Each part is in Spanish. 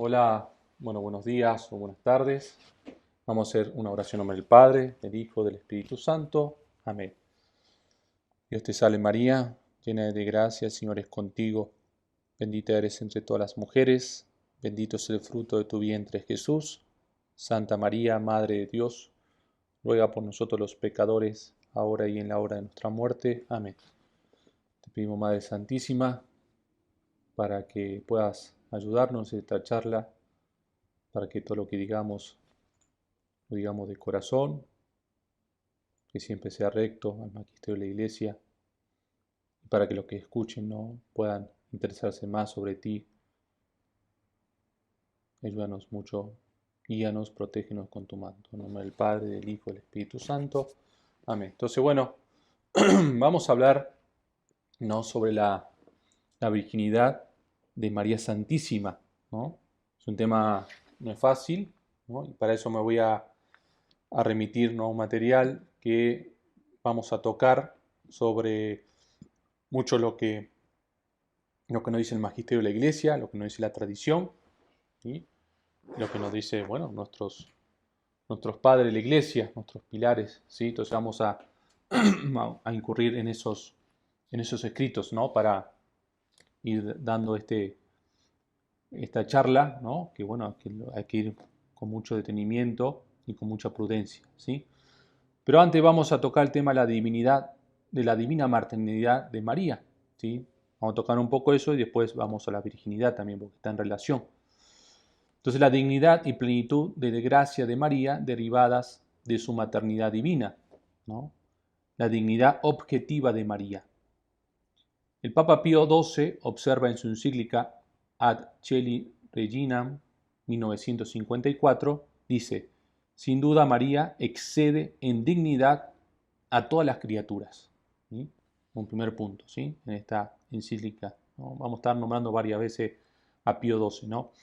Hola, bueno, buenos días o buenas tardes. Vamos a hacer una oración en nombre del Padre, del Hijo, del Espíritu Santo. Amén. Dios te salve María, llena de gracia, el Señor es contigo. Bendita eres entre todas las mujeres, bendito es el fruto de tu vientre Jesús. Santa María, Madre de Dios, ruega por nosotros los pecadores, ahora y en la hora de nuestra muerte. Amén. Te pedimos, Madre Santísima, para que puedas ayudarnos en esta charla, para que todo lo que digamos lo digamos de corazón, que siempre sea recto al magisterio de la Iglesia, y para que los que escuchen no puedan interesarse más sobre ti. Ayúdanos mucho, guíanos, protégenos con tu manto. En nombre del Padre, del Hijo y del Espíritu Santo. Amén. Entonces, bueno, vamos a hablar ¿no? sobre la virginidad de María Santísima, ¿no? Es un tema no es fácil, ¿no? Y para eso me voy a remitir, ¿no? un material que vamos a tocar sobre mucho lo que nos dice el magisterio de la Iglesia, lo que nos dice la tradición, ¿sí? Lo que nos dice, bueno, nuestros padres de la Iglesia, nuestros pilares, ¿sí? Entonces vamos a incurrir en esos escritos, ¿no? Para ir dando esta charla, ¿no? Que bueno, hay que ir con mucho detenimiento y con mucha prudencia, ¿sí? Pero antes vamos a tocar el tema de la divinidad, de la divina maternidad de María, ¿sí? Vamos a tocar un poco eso y después vamos a la virginidad también, porque está en relación. Entonces, la dignidad y plenitud de gracia de María derivadas de su maternidad divina, ¿no? La dignidad objetiva de María. El Papa Pío XII observa en su encíclica Ad Celi Reginam 1954, dice, sin duda María excede en dignidad a todas las criaturas. ¿Sí? Un primer punto, ¿sí? En esta encíclica, ¿no? Vamos a estar nombrando varias veces a Pío XII, ¿no?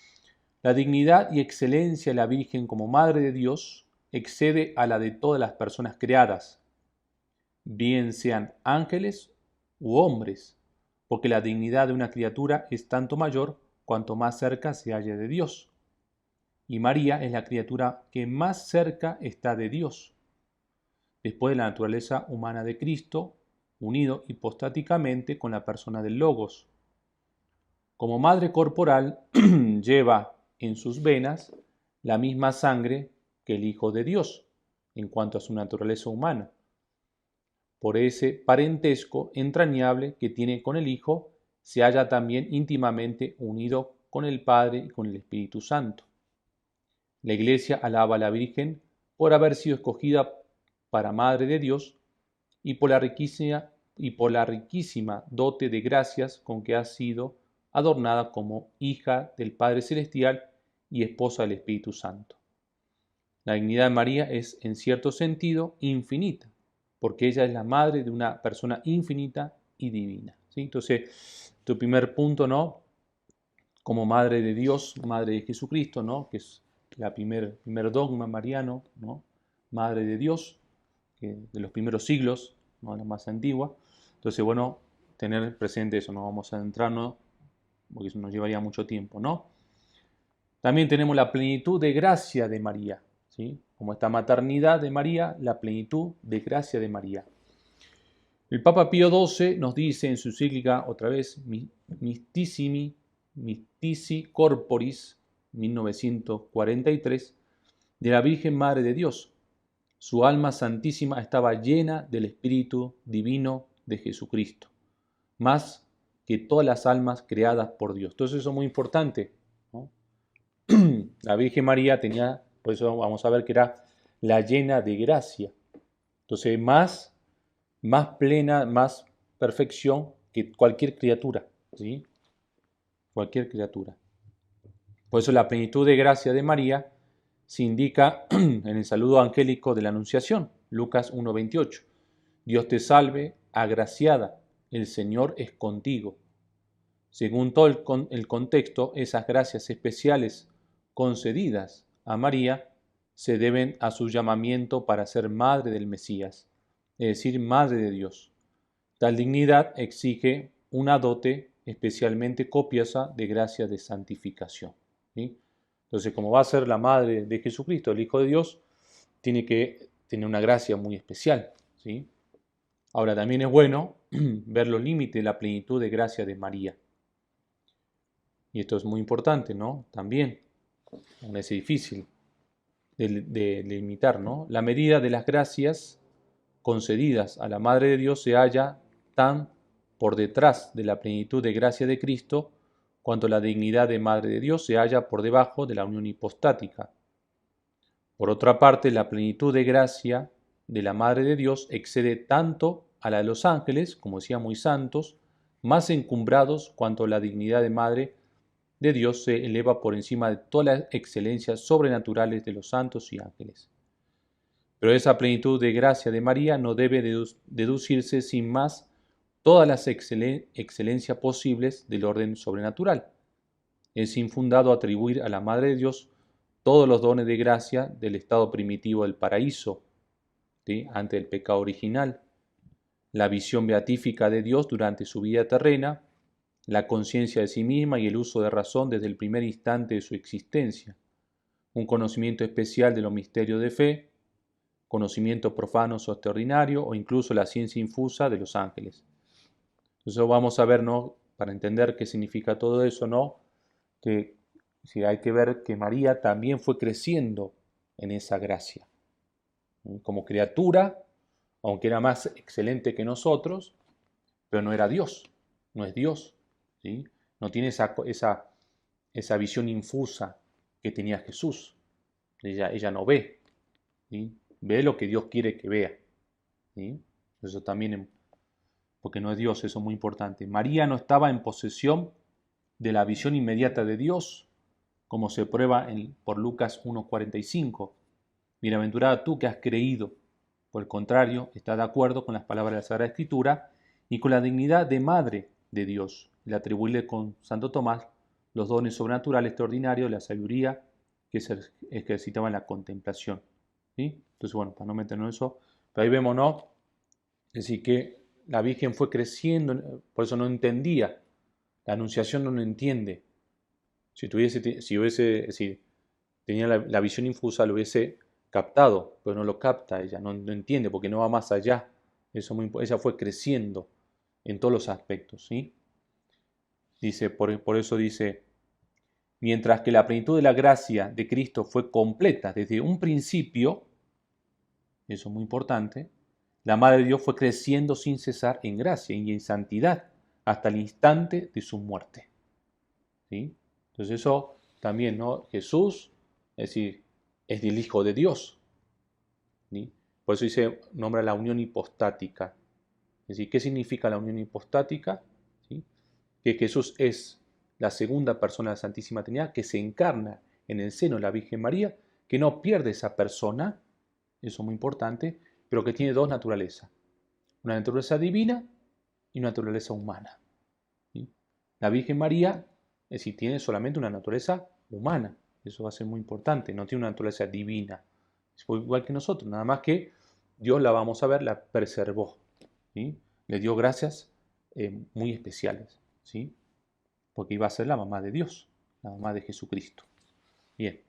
La dignidad y excelencia de la Virgen como Madre de Dios excede a la de todas las personas creadas, bien sean ángeles u hombres, porque la dignidad de una criatura es tanto mayor cuanto más cerca se halla de Dios. Y María es la criatura que más cerca está de Dios, después de la naturaleza humana de Cristo, unido hipostáticamente con la persona del Logos. Como madre corporal, lleva en sus venas la misma sangre que el Hijo de Dios, en cuanto a su naturaleza humana. Por ese parentesco entrañable que tiene con el Hijo, se halla también íntimamente unido con el Padre y con el Espíritu Santo. La Iglesia alaba a la Virgen por haber sido escogida para Madre de Dios y por la riquísima dote de gracias con que ha sido adornada como hija del Padre Celestial y esposa del Espíritu Santo. La dignidad de María es, en cierto sentido, infinita, porque ella es la madre de una persona infinita y divina. ¿Sí? Entonces, tu primer punto, ¿no? Como madre de Dios, madre de Jesucristo, ¿no? Que es la primer dogma mariano, ¿no? Madre de Dios, de los primeros siglos, ¿no? La más antigua. Entonces, bueno, tener presente eso, no vamos a adentrarnos, porque eso nos llevaría mucho tiempo, ¿no? También tenemos la plenitud de gracia de María, ¿sí? Como esta maternidad de María, la plenitud de gracia de María. El Papa Pío XII nos dice en su encíclica, otra vez, Mystici Corporis, 1943, de la Virgen Madre de Dios. Su alma santísima estaba llena del Espíritu Divino de Jesucristo, más que todas las almas creadas por Dios. Entonces eso es muy importante, ¿no? La Virgen María tenía, por eso vamos a ver que era la llena de gracia. Entonces más plena, más perfección que cualquier criatura, ¿sí? Cualquier criatura. Por eso la plenitud de gracia de María se indica en el saludo angélico de la Anunciación, Lucas 1:28. Dios te salve, agraciada, el Señor es contigo. Según todo el contexto, esas gracias especiales concedidas a María se deben a su llamamiento para ser madre del Mesías, es decir, madre de Dios. Tal dignidad exige una dote especialmente copiosa de gracia de santificación, ¿sí? Entonces, como va a ser la madre de Jesucristo, el Hijo de Dios, tiene que tener una gracia muy especial, ¿sí? Ahora, también es bueno ver los límites de la plenitud de gracia de María. Y esto es muy importante, ¿no? También, es difícil de limitar, ¿no? La medida de las gracias concedidas a la Madre de Dios se halla tan por detrás de la plenitud de gracia de Cristo, cuanto la dignidad de Madre de Dios se halla por debajo de la unión hipostática. Por otra parte, la plenitud de gracia de la Madre de Dios excede tanto a la de los ángeles, como decía, muy santos, más encumbrados, cuanto la dignidad de Madre de Dios se eleva por encima de todas las excelencias sobrenaturales de los santos y ángeles. Pero esa plenitud de gracia de María no debe deducirse sin más todas las excelencias posibles del orden sobrenatural. Es infundado atribuir a la Madre de Dios todos los dones de gracia del estado primitivo del paraíso, ¿sí?, ante el pecado original, la visión beatífica de Dios durante su vida terrena, la conciencia de sí misma y el uso de razón desde el primer instante de su existencia, un conocimiento especial de los misterios de fe, conocimiento profano o extraordinario, o incluso la ciencia infusa de los ángeles. Entonces vamos a ver, ¿no?, para entender qué significa todo eso, ¿no?, que sí, hay que ver que María también fue creciendo en esa gracia. Como criatura, aunque era más excelente que nosotros, pero no era Dios, no es Dios, ¿sí? No tiene esa visión infusa que tenía Jesús. Ella no ve, ¿sí? Ve lo que Dios quiere que vea, ¿sí? Eso también, porque no es Dios, eso es muy importante. María no estaba en posesión de la visión inmediata de Dios, como se prueba por Lucas 1:45. Bienaventurada tú que has creído. Por el contrario, está de acuerdo con las palabras de la Sagrada Escritura y con la dignidad de Madre de Dios, y atribuirle con Santo Tomás los dones sobrenaturales extraordinarios de la sabiduría que se ejercitaba en la contemplación, ¿sí? Entonces, bueno, para no meternos en eso, pero ahí vemos, ¿no?, es decir, que la Virgen fue creciendo, por eso no entendía, la Anunciación no lo entiende. Si hubiese, es decir, tenía la visión infusa, lo hubiese captado, pero no lo capta ella, no entiende, porque no va más allá. Ella fue creciendo en todos los aspectos, ¿sí? Dice, por eso dice, mientras que la plenitud de la gracia de Cristo fue completa desde un principio, eso es muy importante, la Madre de Dios fue creciendo sin cesar en gracia y en santidad hasta el instante de su muerte, ¿sí? Entonces eso también, ¿no? Jesús, es decir, es el Hijo de Dios, ¿sí? Por eso dice, nombra la unión hipostática. Es decir, ¿qué significa la unión hipostática? ¿Sí? Que Jesús es la segunda persona de la Santísima Trinidad que se encarna en el seno de la Virgen María, que no pierde esa persona, eso es muy importante, pero que tiene dos naturalezas, una naturaleza divina y una naturaleza humana, ¿sí? La Virgen María, es decir, tiene solamente una naturaleza humana, eso va a ser muy importante, no tiene una naturaleza divina, es igual que nosotros, nada más que Dios la vamos a ver, la preservó, ¿sí? Le dio gracias muy especiales, ¿sí? Porque iba a ser la mamá de Dios, la mamá de Jesucristo. Bien.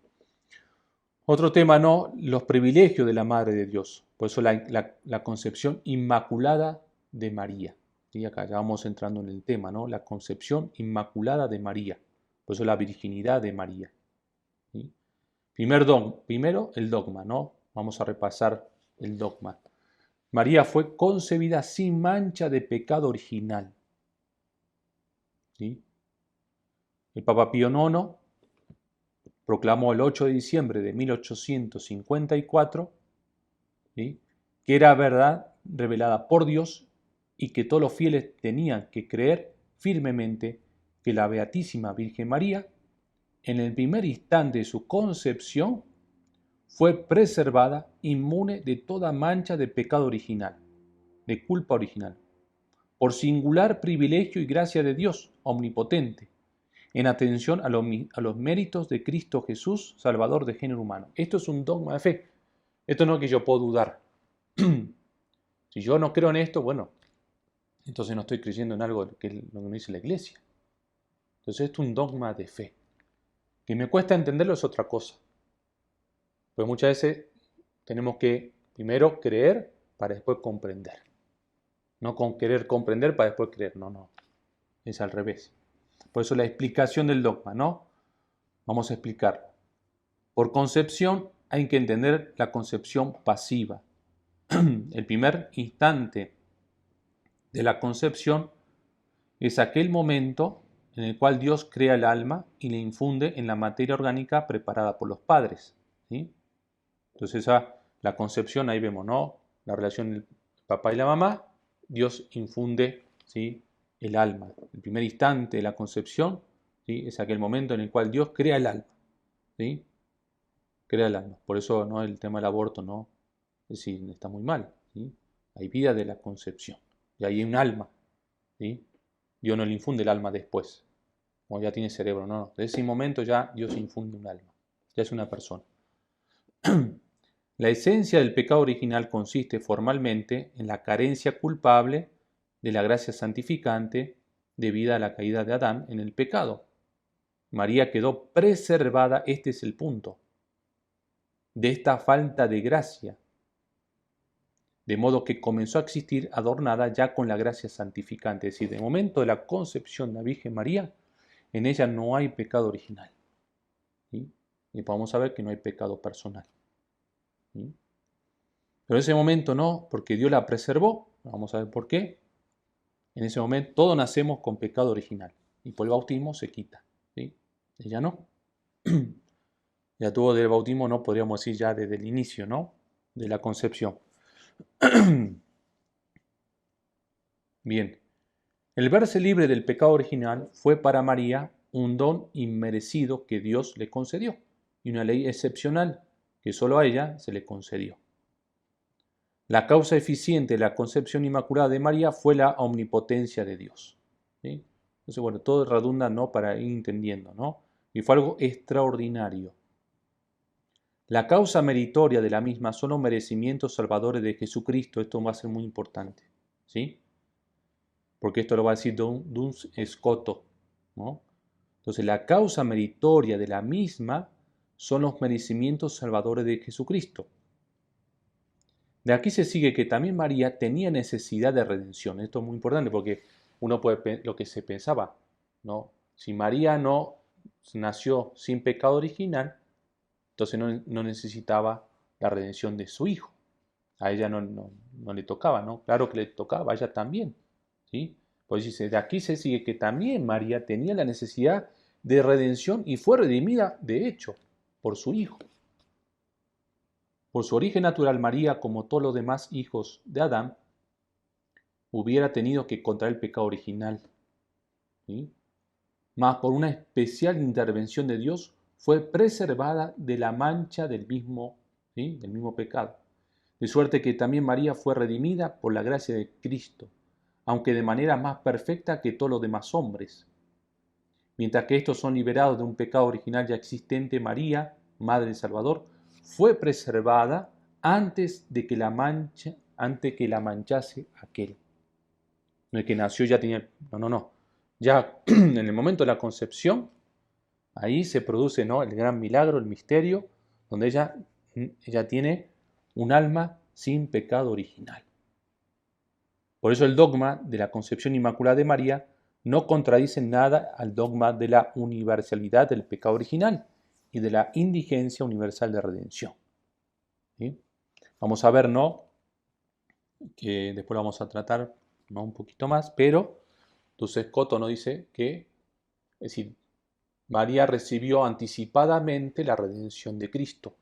Otro tema, ¿no? Los privilegios de la Madre de Dios. Por eso la concepción inmaculada de María. Y acá ya vamos entrando en el tema, ¿no? La concepción inmaculada de María. Por eso la virginidad de María, ¿sí? Primero el dogma, ¿no? Vamos a repasar el dogma. María fue concebida sin mancha de pecado original, ¿sí? El Papa Pío IX proclamó el 8 de diciembre de 1854, ¿sí?, que era verdad revelada por Dios y que todos los fieles tenían que creer firmemente que la Beatísima Virgen María, en el primer instante de su concepción, fue preservada inmune de toda mancha de pecado original, de culpa original, por singular privilegio y gracia de Dios omnipotente, en atención a los méritos de Cristo Jesús, Salvador del género humano. Esto es un dogma de fe. Esto no es que yo puedo dudar. Si yo no creo en esto, bueno, entonces no estoy creyendo en algo que lo que me dice la Iglesia. Entonces esto es un dogma de fe, Que me cuesta entenderlo es otra cosa. Pues muchas veces tenemos que primero creer para después comprender. No con querer comprender para después creer. No, no. Es al revés. Por eso la explicación del dogma, ¿no? Vamos a explicarlo. Por concepción hay que entender la concepción pasiva. El primer instante de la concepción es aquel momento en el cual Dios crea el alma y le infunde en la materia orgánica preparada por los padres. ¿Sí? Entonces la concepción, ahí vemos, ¿no? La relación del papá y la mamá, Dios infunde, ¿sí?, el alma. El primer instante de la concepción, ¿sí?, es aquel momento en el cual Dios crea el alma. ¿Sí? Crea el alma. Por eso, ¿no?, el tema del aborto, ¿no?, es decir, está muy mal. ¿Sí? Hay vida de la concepción. Y hay un alma. ¿Sí? Dios no le infunde el alma después. Como ya tiene cerebro, no. Desde ese momento ya Dios infunde un alma. Ya es una persona. La esencia del pecado original consiste formalmente en la carencia culpable de la gracia santificante debida a la caída de Adán en el pecado. María quedó preservada, este es el punto, de esta falta de gracia, de modo que comenzó a existir adornada ya con la gracia santificante. Es decir, de momento de la concepción de la Virgen María, en ella no hay pecado original. ¿Sí? Y podemos saber que no hay pecado personal. ¿Sí? Pero en ese momento no, porque Dios la preservó. Vamos a ver por qué. En ese momento todos nacemos con pecado original. Y por el bautismo se quita. ¿Sí? Ella no. Ya tuvo del bautismo, no podríamos decir ya desde el inicio, ¿no?, de la concepción. Bien. El verse libre del pecado original fue para María un don inmerecido que Dios le concedió y una ley excepcional que solo a ella se le concedió. La causa eficiente de la concepción inmaculada de María fue la omnipotencia de Dios. ¿Sí? Entonces, bueno, todo redunda, ¿no?, para ir entendiendo, ¿no? Y fue algo extraordinario. La causa meritoria de la misma son los merecimientos salvadores de Jesucristo. Esto va a ser muy importante, ¿sí? Porque esto lo va a decir Duns Scoto, ¿no? Entonces, la causa meritoria de la misma son los merecimientos salvadores de Jesucristo. De aquí se sigue que también María tenía necesidad de redención. Esto es muy importante porque uno puede, lo que se pensaba, ¿no? Si María no nació sin pecado original, entonces no necesitaba la redención de su hijo. A ella no le tocaba, ¿no? Claro que le tocaba, a ella también, ¿sí? Pues dice, de aquí se sigue que también María tenía la necesidad de redención y fue redimida, de hecho, por su hijo. Por su origen natural, María, como todos los demás hijos de Adán, hubiera tenido que contraer el pecado original. ¿Sí? Mas por una especial intervención de Dios fue preservada de la mancha del mismo pecado. De suerte que también María fue redimida por la gracia de Cristo, aunque de manera más perfecta que todos los demás hombres. Mientras que estos son liberados de un pecado original ya existente, María, Madre del Salvador, fue preservada antes que la manchase aquel. No es que nació ya tenía... No. Ya en el momento de la concepción, ahí se produce, ¿no?, el gran milagro, el misterio, donde ella tiene un alma sin pecado original. Por eso el dogma de la concepción inmaculada de María no contradice nada al dogma de la universalidad del pecado original y de la indigencia universal de redención. ¿Sí? Vamos a ver, ¿no?, que después lo vamos a tratar, ¿no?, un poquito más, pero entonces Coto nos dice que, es decir, María recibió anticipadamente la redención de Cristo.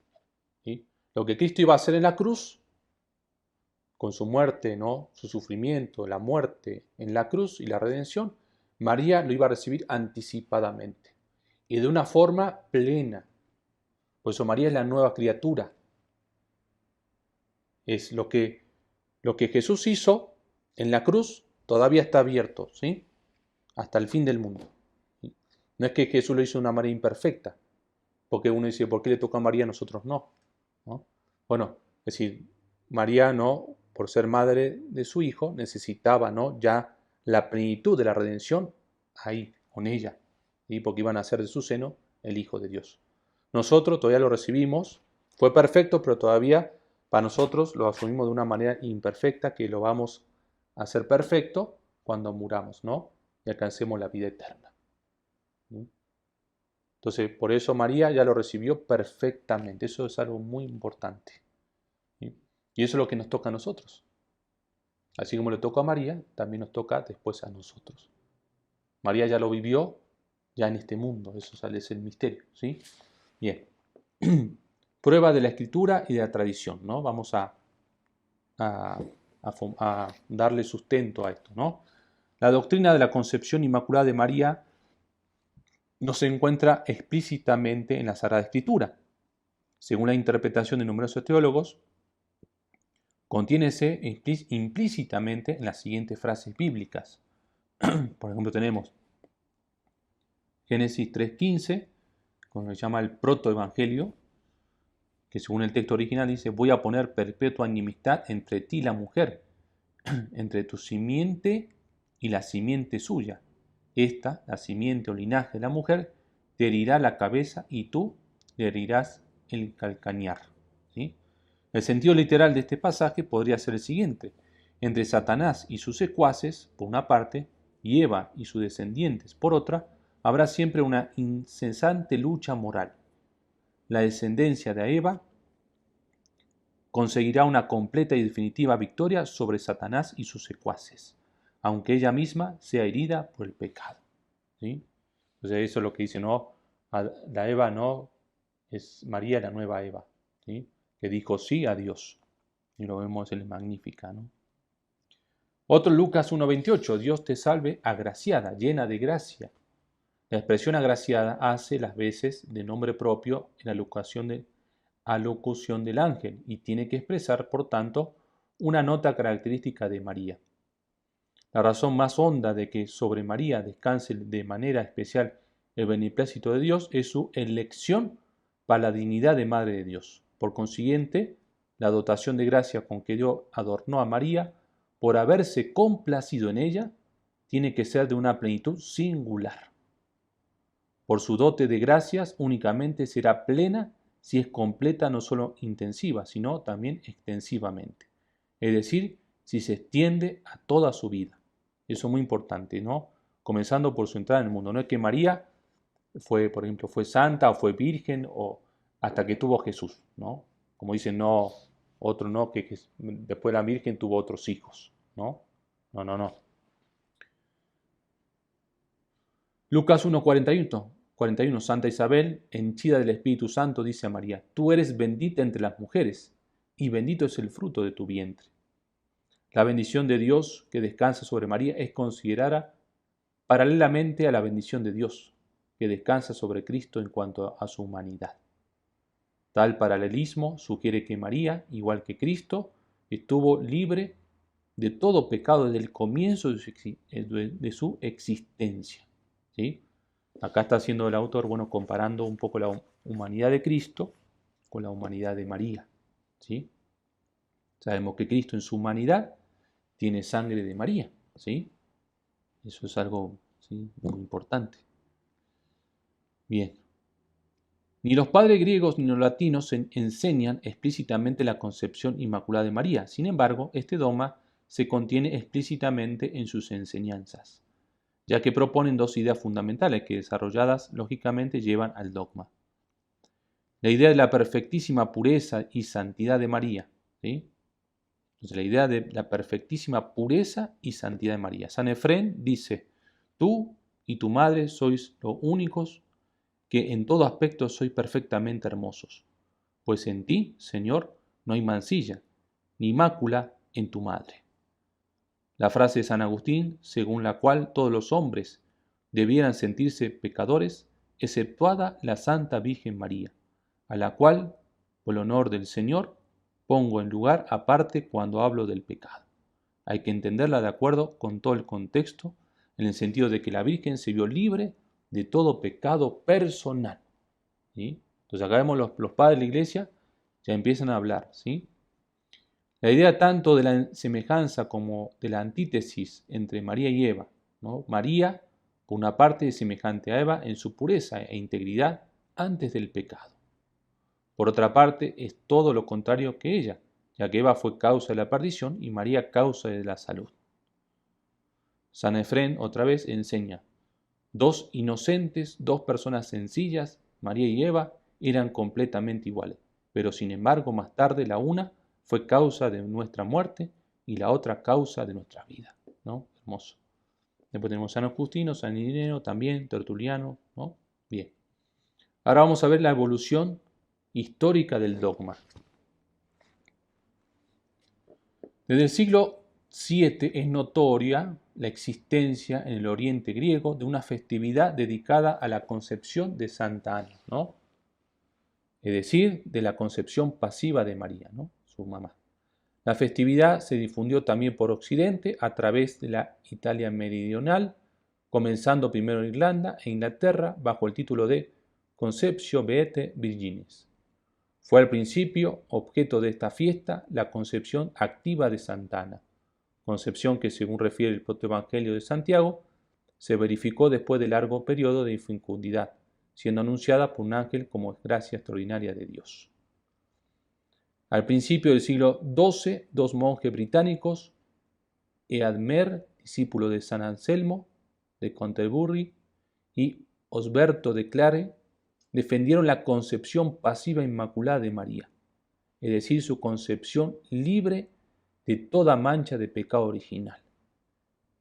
¿Sí? Lo que Cristo iba a hacer en la cruz, con su muerte, ¿no?, su sufrimiento, la muerte en la cruz y la redención, María lo iba a recibir anticipadamente y de una forma plena. Por eso María es la nueva criatura. Es lo que Jesús hizo en la cruz, todavía está abierto, ¿sí?, hasta el fin del mundo. ¿Sí? No es que Jesús lo hizo de una manera imperfecta, porque uno dice, ¿por qué le toca a María, a nosotros no? ¿No? Bueno, es decir, María, ¿no?, por ser madre de su hijo, necesitaba, ¿no?, ya la plenitud de la redención ahí, con ella, ¿sí?, porque iban a ser de su seno el Hijo de Dios. Nosotros todavía lo recibimos, fue perfecto, pero todavía para nosotros lo asumimos de una manera imperfecta, que lo vamos a hacer perfecto cuando muramos, ¿no? Y alcancemos la vida eterna. Entonces, por eso María ya lo recibió perfectamente. Eso es algo muy importante. ¿Sí? Y eso es lo que nos toca a nosotros. Así como le tocó a María, también nos toca después a nosotros. María ya lo vivió ya en este mundo. Eso es el misterio. ¿Sí? Bien. Prueba de la escritura y de la tradición, ¿no? Vamos a darle sustento a esto, ¿no? La doctrina de la concepción inmaculada de María no se encuentra explícitamente en la Sagrada Escritura. Según la interpretación de numerosos teólogos, contiene implícitamente en las siguientes frases bíblicas. Por ejemplo, tenemos Génesis 3:15, con lo que se llama el protoevangelio, que según el texto original dice: voy a poner perpetua enemistad entre ti y la mujer, entre tu simiente y la simiente suya. Esta, la simiente o linaje de la mujer, te herirá la cabeza y tú le herirás el calcañar. ¿Sí? El sentido literal de este pasaje podría ser el siguiente: entre Satanás y sus secuaces, por una parte, y Eva y sus descendientes, por otra, habrá siempre una incesante lucha moral. La descendencia de Eva conseguirá una completa y definitiva victoria sobre Satanás y sus secuaces, aunque ella misma sea herida por el pecado. ¿Sí? Entonces eso es lo que dice, ¿no? La Eva no es María, la nueva Eva, ¿sí? Que dijo sí a Dios. Y lo vemos en el Magnífica, ¿no? Otro Lucas 1:28, Dios te salve, agraciada, llena de gracia. La expresión agraciada hace las veces de nombre propio en la alocución del ángel y tiene que expresar, por tanto, una nota característica de María. La razón más honda de que sobre María descanse de manera especial el beneplácito de Dios es su elección para la dignidad de Madre de Dios. Por consiguiente, la dotación de gracia con que Dios adornó a María, por haberse complacido en ella, tiene que ser de una plenitud singular. Por su dote de gracias únicamente será plena si es completa, no solo intensiva, sino también extensivamente. Es decir, si se extiende a toda su vida. Eso es muy importante, ¿no? Comenzando por su entrada en el mundo. No es que María fue, por ejemplo, fue santa o fue virgen o hasta que tuvo a Jesús, ¿no? Como dicen, no, otro no, que después la virgen tuvo otros hijos, ¿no? No. Lucas 1:41, Santa Isabel, henchida del Espíritu Santo, dice a María: tú eres bendita entre las mujeres, y bendito es el fruto de tu vientre. La bendición de Dios que descansa sobre María es considerada paralelamente a la bendición de Dios que descansa sobre Cristo en cuanto a su humanidad. Tal paralelismo sugiere que María, igual que Cristo, estuvo libre de todo pecado desde el comienzo de su existencia. ¿Sí? Acá está haciendo el autor, bueno, comparando un poco la humanidad de Cristo con la humanidad de María. ¿Sí? Sabemos que Cristo en su humanidad tiene sangre de María. ¿Sí? Eso es algo, ¿sí?, muy importante. Bien. Ni los padres griegos ni los latinos enseñan explícitamente la concepción inmaculada de María. Sin embargo, este dogma se contiene explícitamente en sus enseñanzas, ya que proponen dos ideas fundamentales que, desarrolladas lógicamente, llevan al dogma. La idea de la perfectísima pureza y santidad de María. ¿Sí? Entonces, la idea de la perfectísima pureza y santidad de María. San Efrén dice: tú y tu madre sois los únicos que en todo aspecto sois perfectamente hermosos, pues en ti, Señor, no hay mancilla, ni mácula en tu madre. La frase de San Agustín, según la cual todos los hombres debieran sentirse pecadores, exceptuada la Santa Virgen María, a la cual, por el honor del Señor, pongo en lugar aparte cuando hablo del pecado. Hay que entenderla de acuerdo con todo el contexto, en el sentido de que la Virgen se vio libre de todo pecado personal. ¿Sí? Entonces acá vemos los padres de la iglesia ya empiezan a hablar. ¿Sí? La idea tanto de la semejanza como de la antítesis entre María y Eva, ¿no? María, por una parte, es semejante a Eva en su pureza e integridad antes del pecado. Por otra parte, es todo lo contrario que ella, ya que Eva fue causa de la perdición y María causa de la salud. San Efrén otra vez enseña: dos inocentes, dos personas sencillas, María y Eva, eran completamente iguales, pero sin embargo más tarde la una fue causa de nuestra muerte y la otra causa de nuestra vida, ¿no? Hermoso. Después tenemos San Agustino, San Ireneo también, Tertuliano, ¿no? Bien. Ahora vamos a ver la evolución histórica del dogma. Desde el siglo VII es notoria la existencia en el Oriente griego de una festividad dedicada a la concepción de Santa Ana, ¿no? Es decir, de la concepción pasiva de María, ¿no? Su mamá. La festividad se difundió también por Occidente a través de la Italia meridional, comenzando primero en Irlanda e Inglaterra bajo el título de Conceptio Beate Virginis. Fue al principio objeto de esta fiesta la concepción activa de Santa Ana, concepción que, según refiere el protoevangelio de Santiago, se verificó después de largo periodo de infecundidad, siendo anunciada por un ángel como gracia extraordinaria de Dios. Al principio del siglo XII, dos monjes británicos, Eadmer, discípulo de San Anselmo de Canterbury, y Osberto de Clare, defendieron la concepción pasiva inmaculada de María, es decir, su concepción libre de toda mancha de pecado original.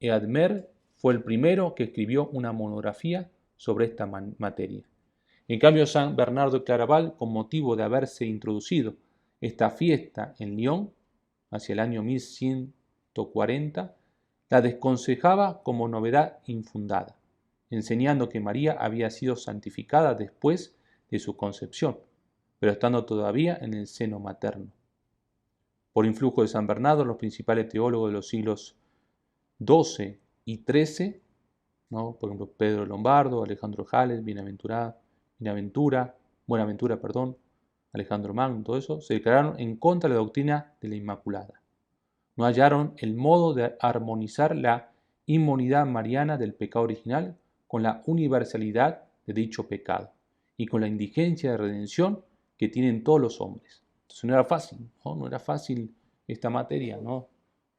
Eadmer fue el primero que escribió una monografía sobre esta materia. En cambio, San Bernardo de Claraval, con motivo de haberse introducido esta fiesta en Lyon hacia el año 1140, la desconsejaba como novedad infundada, enseñando que María había sido santificada después de su concepción, pero estando todavía en el seno materno. Por influjo de San Bernardo, los principales teólogos de los siglos XII y XIII, ¿no? Por ejemplo, Pedro Lombardo, Alejandro Jales, Buenaventura, Alejandro Magno, todo eso, se declararon en contra de la doctrina de la Inmaculada. No hallaron el modo de armonizar la inmunidad mariana del pecado original con la universalidad de dicho pecado y con la indigencia de redención que tienen todos los hombres. Entonces no era fácil, ¿no? No era fácil esta materia, ¿no?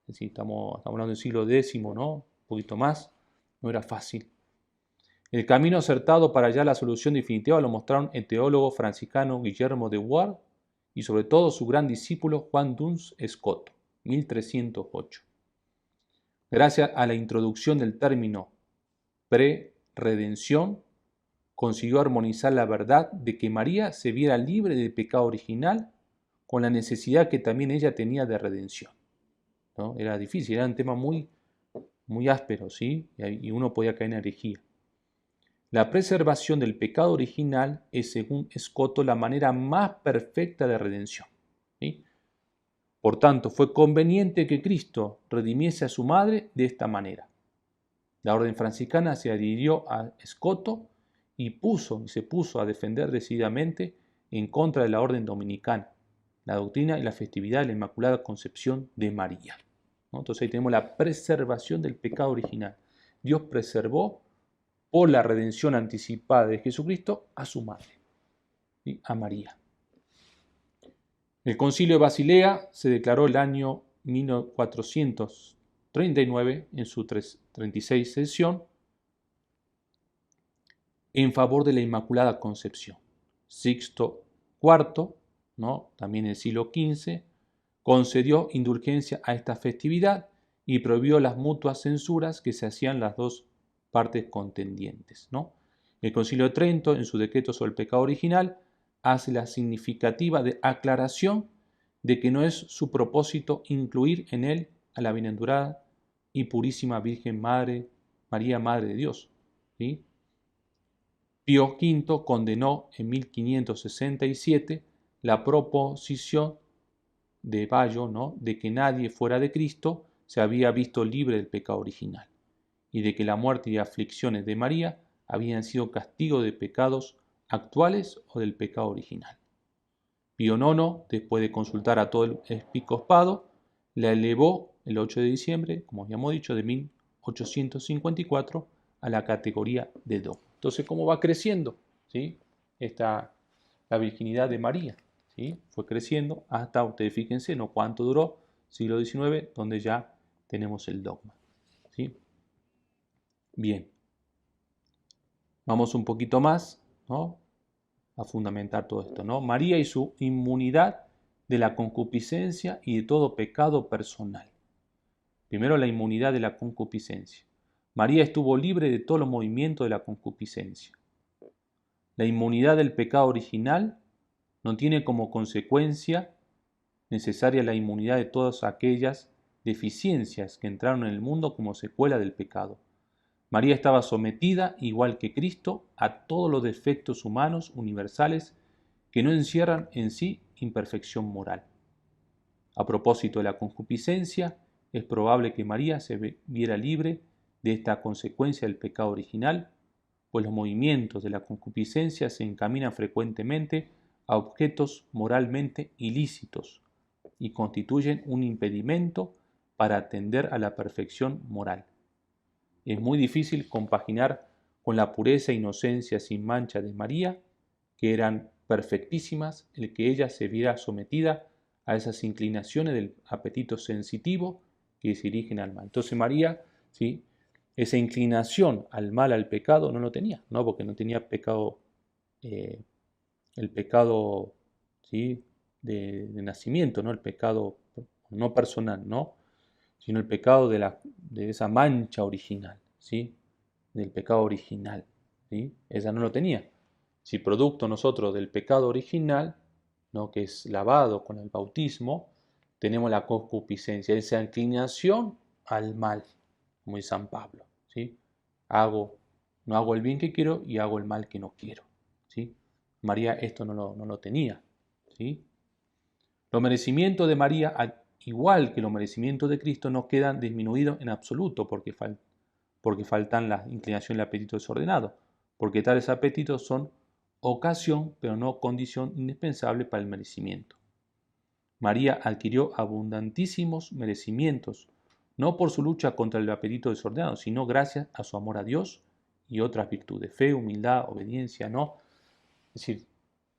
Es decir, estamos hablando del siglo X, ¿no? Un poquito más, no era fácil. El camino acertado para hallar la solución definitiva lo mostraron el teólogo franciscano Guillermo de Ward y sobre todo su gran discípulo Juan Duns Scoto, 1308. Gracias a la introducción del término pre-redención, consiguió armonizar la verdad de que María se viera libre del pecado original con la necesidad que también ella tenía de redención, ¿no? Era difícil, era un tema muy áspero, ¿sí? Y uno podía caer en herejía. La preservación del pecado original es, según Scoto, la manera más perfecta de redención, ¿sí? Por tanto, fue conveniente que Cristo redimiese a su madre de esta manera. La orden franciscana se adhirió a Scoto y se puso a defender decididamente en contra de la orden dominicana, la doctrina y la festividad de la Inmaculada Concepción de María, ¿no? Entonces ahí tenemos la preservación del pecado original. Dios preservó por la redención anticipada de Jesucristo a su madre, ¿sí? A María. El Concilio de Basilea se declaró el año 1439 en su 36 sesión en favor de la Inmaculada Concepción. Sixto IV, ¿no? También en el siglo XV, concedió indulgencia a esta festividad y prohibió las mutuas censuras que se hacían las dos partes contendientes, ¿no? El Concilio de Trento, en su decreto sobre el pecado original, hace la significativa aclaración de que no es su propósito incluir en él a la bienaventurada y purísima Virgen Madre, María, Madre de Dios, ¿sí? Pío V condenó en 1567 la proposición de Bayo, ¿no? De que nadie fuera de Cristo se había visto libre del pecado original y de que la muerte y aflicciones de María habían sido castigo de pecados actuales o del pecado original. Pío IX, después de consultar a todo el episcopado, la elevó el 8 de diciembre, como habíamos dicho, de 1854 a la categoría de dogma. Entonces, ¿cómo va creciendo? ¿Sí? la virginidad de María, ¿sí? Fue creciendo hasta, ustedes fíjense, no cuánto duró, siglo XIX, donde ya tenemos el dogma, ¿sí? Bien, vamos un poquito más, ¿no?, a fundamentar todo esto, ¿no? María y su inmunidad de la concupiscencia y de todo pecado personal. Primero, la inmunidad de la concupiscencia. María estuvo libre de todos los movimientos de la concupiscencia. La inmunidad del pecado original no tiene como consecuencia necesaria la inmunidad de todas aquellas deficiencias que entraron en el mundo como secuela del pecado. María estaba sometida, igual que Cristo, a todos los defectos humanos universales que no encierran en sí imperfección moral. A propósito de la concupiscencia, es probable que María se viera libre de esta consecuencia del pecado original, pues los movimientos de la concupiscencia se encaminan frecuentemente a objetos moralmente ilícitos y constituyen un impedimento para atender a la perfección moral. Es muy difícil compaginar con la pureza e inocencia sin mancha de María, que eran perfectísimas, el que ella se viera sometida a esas inclinaciones del apetito sensitivo que se dirigen al mal. Entonces María, ¿sí?, esa inclinación al mal, al pecado, no lo tenía, ¿no?, porque no tenía pecado, el pecado, ¿sí?, de nacimiento, ¿no?, el pecado no personal, ¿no?, sino el pecado de esa mancha original, ¿sí?, del pecado original, ¿sí?, ella no lo tenía. Si producto nosotros del pecado original, ¿no?, que es lavado con el bautismo, tenemos la concupiscencia, esa inclinación al mal, como dice San Pablo, ¿sí? No hago el bien que quiero y hago el mal que no quiero, ¿sí? María esto no lo tenía, ¿sí? Los merecimientos de María, al igual que los merecimientos de Cristo, no quedan disminuidos en absoluto porque faltan la inclinación y el apetito desordenado, porque tales apetitos son ocasión, pero no condición indispensable para el merecimiento. María adquirió abundantísimos merecimientos, no por su lucha contra el apetito desordenado, sino gracias a su amor a Dios y otras virtudes, fe, humildad, obediencia, ¿no? Es decir,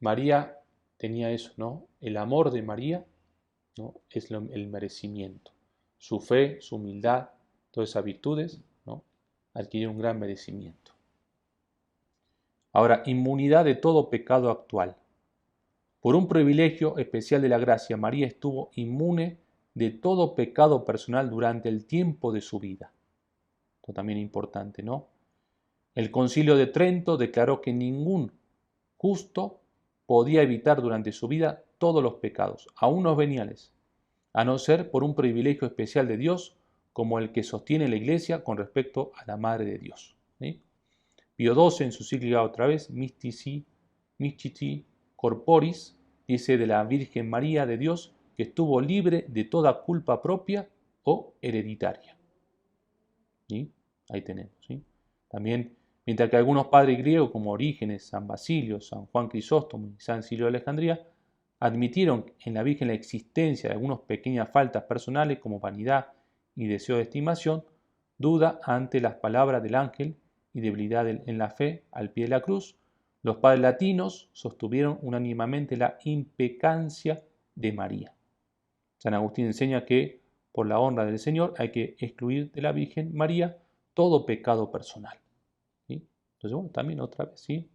María tenía eso, ¿no? El amor de María, ¿no?, es el merecimiento. Su fe, su humildad, todas esas virtudes, ¿no?, adquirieron un gran merecimiento. Ahora, inmunidad de todo pecado actual. Por un privilegio especial de la gracia, María estuvo inmune de todo pecado personal durante el tiempo de su vida. Esto también es importante, ¿no? El Concilio de Trento declaró que ningún justo podía evitar durante su vida todos los pecados, aun los veniales, a no ser por un privilegio especial de Dios, como el que sostiene la Iglesia con respecto a la Madre de Dios, ¿sí? Pío XII, en su cíclica otra vez, Mystici Corporis, dice de la Virgen María de Dios que estuvo libre de toda culpa propia o hereditaria. ¿Sí? Ahí tenemos, ¿sí? También, mientras que algunos padres griegos como Orígenes, San Basilio, San Juan Crisóstomo y San Cirilo de Alejandría admitieron en la Virgen la existencia de algunas pequeñas faltas personales como vanidad y deseo de estimación, duda ante las palabras del ángel y debilidad en la fe al pie de la cruz, los padres latinos sostuvieron unánimemente la impecancia de María. San Agustín enseña que por la honra del Señor hay que excluir de la Virgen María todo pecado personal, ¿sí? Entonces, bueno, también otra vez, ¿sí?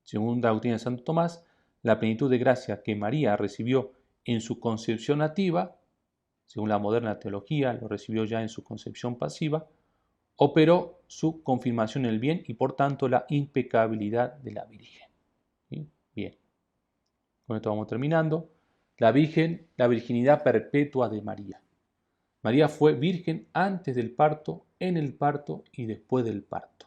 Según la doctrina de Santo Tomás, la plenitud de gracia que María recibió en su concepción nativa, según la moderna teología, lo recibió ya en su concepción pasiva, operó su confirmación en el bien y por tanto la impecabilidad de la Virgen. ¿Sí? Bien, con esto vamos terminando. La virginidad perpetua de María. María fue virgen antes del parto, en el parto y después del parto.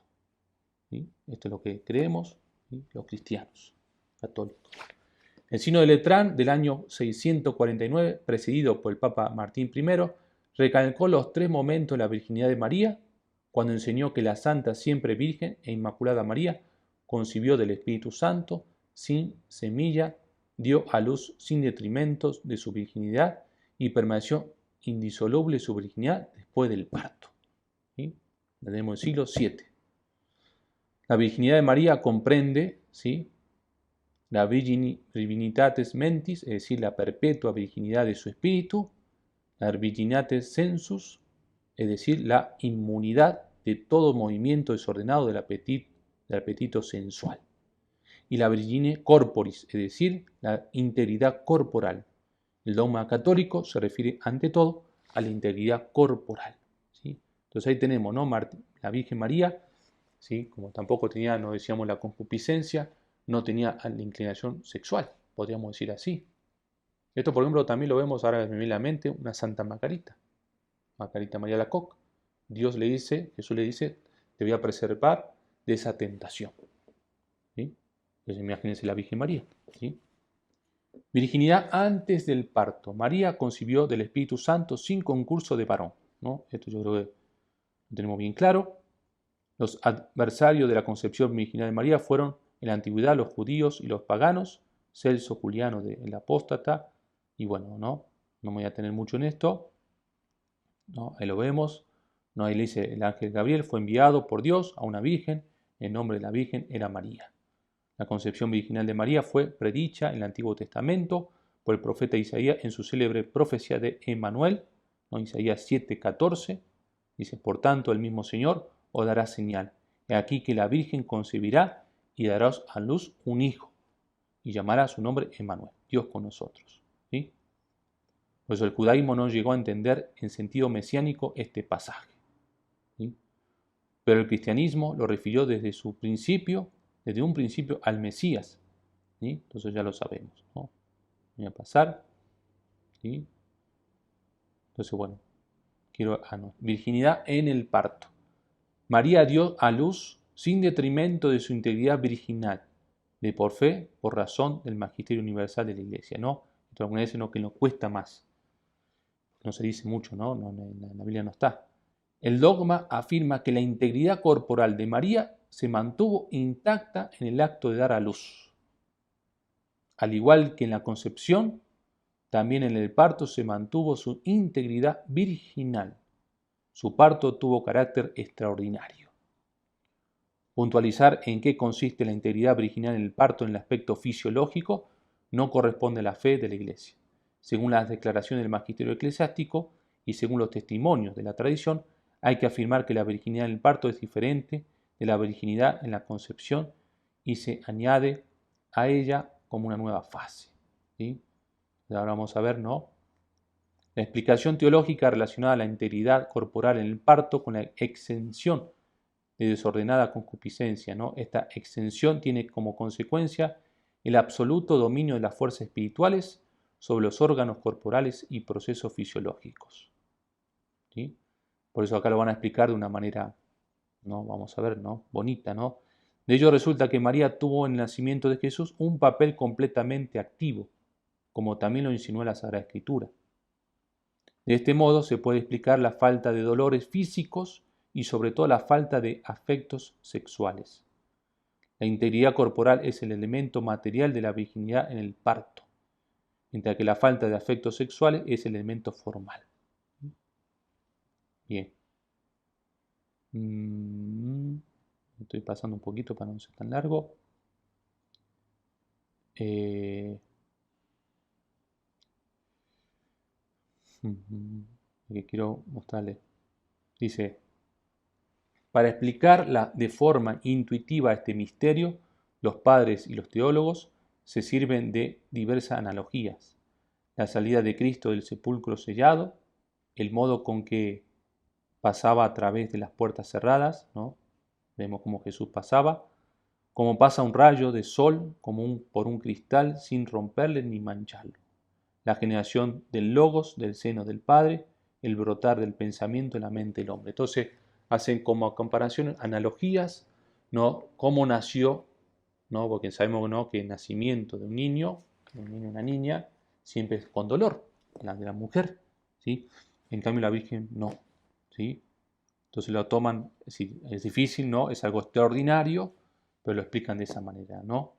¿Sí? Esto es lo que creemos, ¿sí?, los cristianos católicos. El Sínodo de Letrán del año 649, presidido por el Papa Martín I, recalcó los tres momentos de la virginidad de María, cuando enseñó que la Santa Siempre Virgen e Inmaculada María concibió del Espíritu Santo, sin semilla, dio a luz sin detrimentos de su virginidad y permaneció indisoluble su virginidad después del parto. ¿Sí? Tenemos el siglo VII. La virginidad de María comprende, ¿sí?, la virginitatis mentis, es decir, la perpetua virginidad de su espíritu, la virginitatis sensus, es decir, la inmunidad de todo movimiento desordenado del apetito sensual, y la virginie corporis, es decir, la integridad corporal. El dogma católico se refiere ante todo a la integridad corporal, ¿sí? Entonces ahí tenemos, ¿no? La Virgen María, ¿sí? Como tampoco tenía, no decíamos, la concupiscencia, no tenía la inclinación sexual, podríamos decir así. Esto, por ejemplo, también lo vemos ahora en la mente, una Santa Margarita, Margarita María Alacoque. Jesús le dice, te voy a preservar de esa tentación, ¿sí? Entonces imagínense la Virgen María, ¿sí? Virginidad antes del parto. María concibió del Espíritu Santo sin concurso de varón, ¿no? Esto yo creo que lo tenemos bien claro. Los adversarios de la concepción virginal de María fueron en la antigüedad los judíos y los paganos, Celso Juliano el Apóstata, y bueno, no me voy a tener mucho en esto, ¿no? Ahí lo vemos, ¿no? Ahí le dice, el ángel Gabriel fue enviado por Dios a una virgen, el nombre de la virgen era María. La concepción virginal de María fue predicha en el Antiguo Testamento por el profeta Isaías en su célebre profecía de Emmanuel, ¿no? Isaías 7:14, dice, por tanto el mismo Señor os dará señal. He aquí que la Virgen concebirá y dará a luz un hijo, y llamará su nombre Emmanuel, Dios con nosotros, ¿sí? Por eso el judaísmo no llegó a entender en sentido mesiánico este pasaje, ¿sí? Pero el cristianismo lo refirió desde un principio al Mesías, ¿sí? Entonces ya lo sabemos, ¿no? Voy a pasar, ¿sí? Entonces, bueno, virginidad en el parto. María dio a luz sin detrimento de su integridad virginal, de por fe, por razón del magisterio universal de la Iglesia, ¿no? Esto alguna vez que nos cuesta más. No se dice mucho, ¿no? En la Biblia no está. El dogma afirma que la integridad corporal de María se mantuvo intacta en el acto de dar a luz. Al igual que en la concepción, también en el parto se mantuvo su integridad virginal. Su parto tuvo carácter extraordinario. Puntualizar en qué consiste la integridad virginal en el parto en el aspecto fisiológico no corresponde a la fe de la Iglesia. Según las declaraciones del magisterio eclesiástico y según los testimonios de la tradición, hay que afirmar que la virginidad en el parto es diferente de la virginidad en la concepción y se añade a ella como una nueva fase, ¿sí? Ahora vamos a ver, ¿no? La explicación teológica relacionada a la integridad corporal en el parto con la exención de desordenada concupiscencia, ¿no? Esta exención tiene como consecuencia el absoluto dominio de las fuerzas espirituales sobre los órganos corporales y procesos fisiológicos, ¿sí? Por eso acá lo van a explicar de una manera, ¿no? Vamos a ver, ¿no? Bonita, ¿no? De ello resulta que María tuvo en el nacimiento de Jesús un papel completamente activo, como también lo insinuó la Sagrada Escritura. De este modo se puede explicar la falta de dolores físicos y sobre todo la falta de afectos sexuales. La integridad corporal es el elemento material de la virginidad en el parto, mientras que la falta de afectos sexuales es el elemento formal. Bien. Estoy pasando un poquito para no ser tan largo. Que quiero mostrarles. Dice, para explicar de forma intuitiva este misterio, los padres y los teólogos se sirven de diversas analogías. La salida de Cristo del sepulcro sellado, el modo con que pasaba a través de las puertas cerradas, ¿no? Vemos cómo Jesús pasaba, cómo pasa un rayo de sol por un cristal sin romperle ni mancharlo. La generación del logos del seno del Padre, el brotar del pensamiento en la mente del hombre. Entonces hacen como comparación, analogías, ¿no? Cómo nació, ¿no? Porque sabemos, ¿no?, que el nacimiento de un niño y una niña siempre es con dolor, la de la mujer, ¿sí? En cambio la Virgen no, ¿sí? Entonces lo toman, es difícil, ¿no? Es algo extraordinario, pero lo explican de esa manera, ¿no?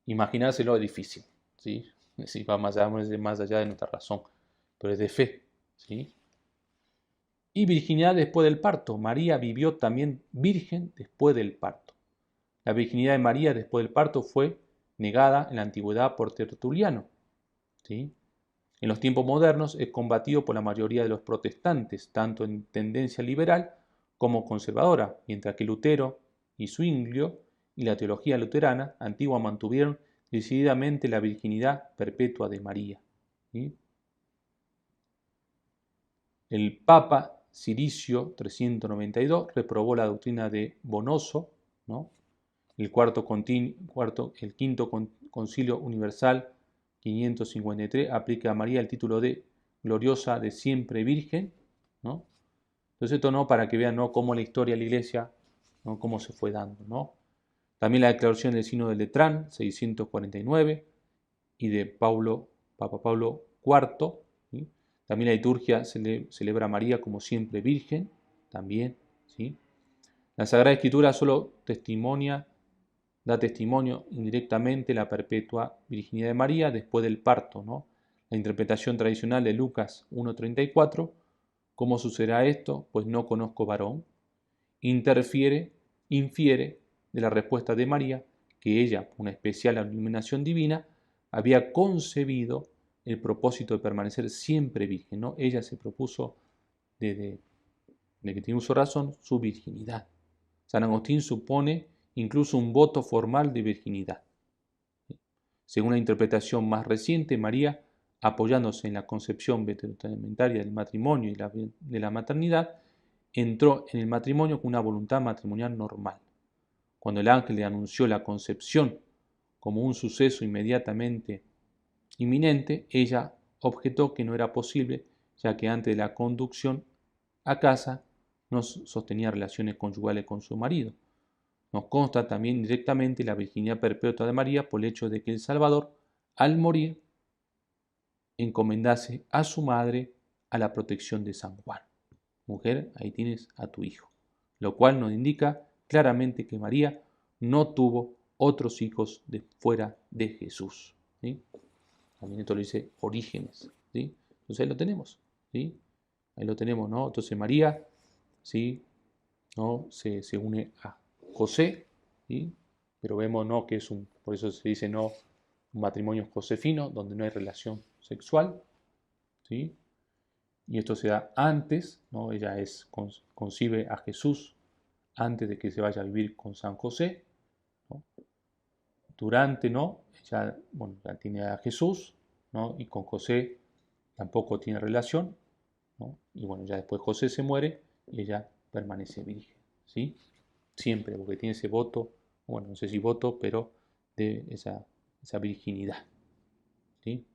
Imaginárselo es difícil, ¿sí? Sí, va más allá de nuestra razón, pero es de fe, ¿sí? Y virginidad después del parto. María vivió también virgen después del parto. La virginidad de María después del parto fue negada en la antigüedad por Tertuliano, ¿sí? En los tiempos modernos es combatido por la mayoría de los protestantes, tanto en tendencia liberal como conservadora, mientras que Lutero y Zwinglio y la teología luterana antigua mantuvieron decididamente la virginidad perpetua de María, ¿sí? El Papa Ciricio 392 reprobó la doctrina de Bonoso, ¿no? El quinto concilio universal 553 aplica a María el título de gloriosa de siempre virgen, ¿no? Entonces esto no para que vean, ¿no?, cómo la historia de la iglesia, ¿no?, cómo se fue dando, ¿no? También la declaración del Sínodo de Letrán 649 y de Papa Pablo IV, ¿sí? También la liturgia celebra a María como siempre virgen, también, ¿sí? La Sagrada Escritura solo da testimonio indirectamente la perpetua virginidad de María después del parto, ¿no? La interpretación tradicional de Lucas 1:34, ¿cómo sucederá esto? Pues no conozco varón, infiere de la respuesta de María que ella, por una especial iluminación divina, había concebido el propósito de permanecer siempre virgen, ¿no? Ella se propuso desde que tiene uso razón su virginidad. San Agustín supone incluso un voto formal de virginidad. Según la interpretación más reciente, María, apoyándose en la concepción veterotestamentaria del matrimonio y de la maternidad, entró en el matrimonio con una voluntad matrimonial normal. Cuando el ángel le anunció la concepción como un suceso inmediatamente inminente, ella objetó que no era posible, ya que antes de la conducción a casa no sostenía relaciones conyugales con su marido. Nos consta también directamente la virginidad perpetua de María por el hecho de que el Salvador, al morir, encomendase a su madre a la protección de San Juan. Mujer, ahí tienes a tu hijo. Lo cual nos indica claramente que María no tuvo otros hijos fuera de Jesús, ¿sí? También esto lo dice Orígenes, ¿sí? Entonces ahí lo tenemos, ¿sí? Ahí lo tenemos, ¿no? Entonces María, ¿sí?, ¿no?, se une a José, ¿sí? Pero vemos, ¿no?, que por eso se dice, ¿no?, un matrimonio josefino, donde no hay relación sexual, ¿sí? Y esto se da antes, ¿no? Ella concibe a Jesús antes de que se vaya a vivir con San José, ¿no? Durante, ¿no?, ella, bueno, ya tiene a Jesús, ¿no?, y con José tampoco tiene relación, ¿no? Y bueno, ya después José se muere y ella permanece virgen, ¿sí? Siempre, porque tiene ese voto, bueno, no sé si voto, pero de esa virginidad, ¿sí?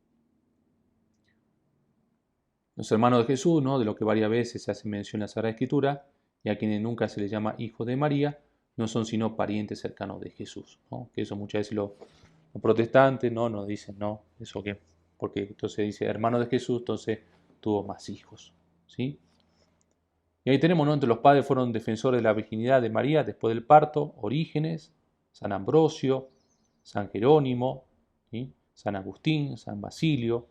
Los hermanos de Jesús, ¿no?, de lo que varias veces se hace mención en la Sagrada Escritura, y a quienes nunca se les llama hijos de María, no son sino parientes cercanos de Jesús, ¿no? Que eso muchas veces los protestantes, ¿no?, nos dicen, no, eso que, porque entonces dice hermano de Jesús, entonces tuvo más hijos, ¿sí? Y ahí tenemos, ¿no?, entre los padres fueron defensores de la virginidad de María después del parto, Orígenes, San Ambrosio, San Jerónimo, ¿sí?, San Agustín, San Basilio,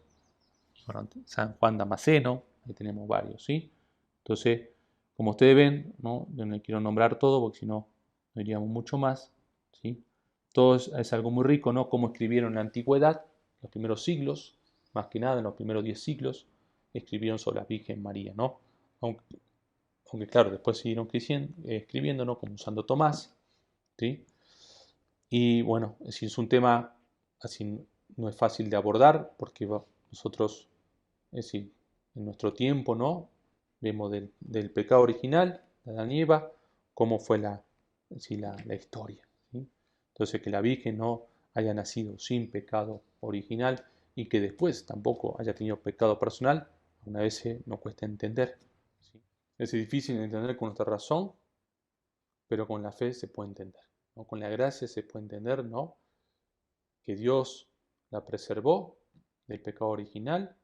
San Juan Damasceno, ahí tenemos varios, ¿sí? Entonces, como ustedes ven, ¿no?, yo no quiero nombrar todo porque si no, no iríamos mucho más, ¿sí? Todo es algo muy rico, ¿no?, cómo escribieron en la antigüedad, los primeros siglos, más que nada en los primeros 10 siglos, escribieron sobre la Virgen María, ¿no? Aunque claro, después siguieron escribiendo, ¿no?, como Santo Tomás, ¿sí? Y bueno, si es un tema así, no es fácil de abordar porque nosotros, es decir, en nuestro tiempo, ¿no?, vemos del pecado original, de Adán y Eva, cómo fue la historia, ¿sí? Entonces que la Virgen no haya nacido sin pecado original y que después tampoco haya tenido pecado personal, a veces nos cuesta entender, ¿sí? Es difícil de entender con nuestra razón, pero con la fe se puede entender, ¿no? Con la gracia se puede entender, ¿no?, que Dios la preservó del pecado original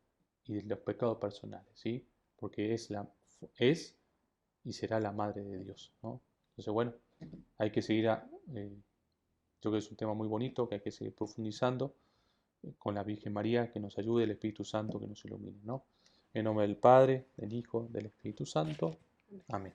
y de los pecados personales, ¿sí? Porque es y será la madre de Dios, ¿no? Entonces, bueno, hay que seguir, yo creo que es un tema muy bonito que hay que seguir profundizando con la Virgen María, que nos ayude, el Espíritu Santo que nos ilumine, ¿no? En nombre del Padre, del Hijo, del Espíritu Santo. Amén.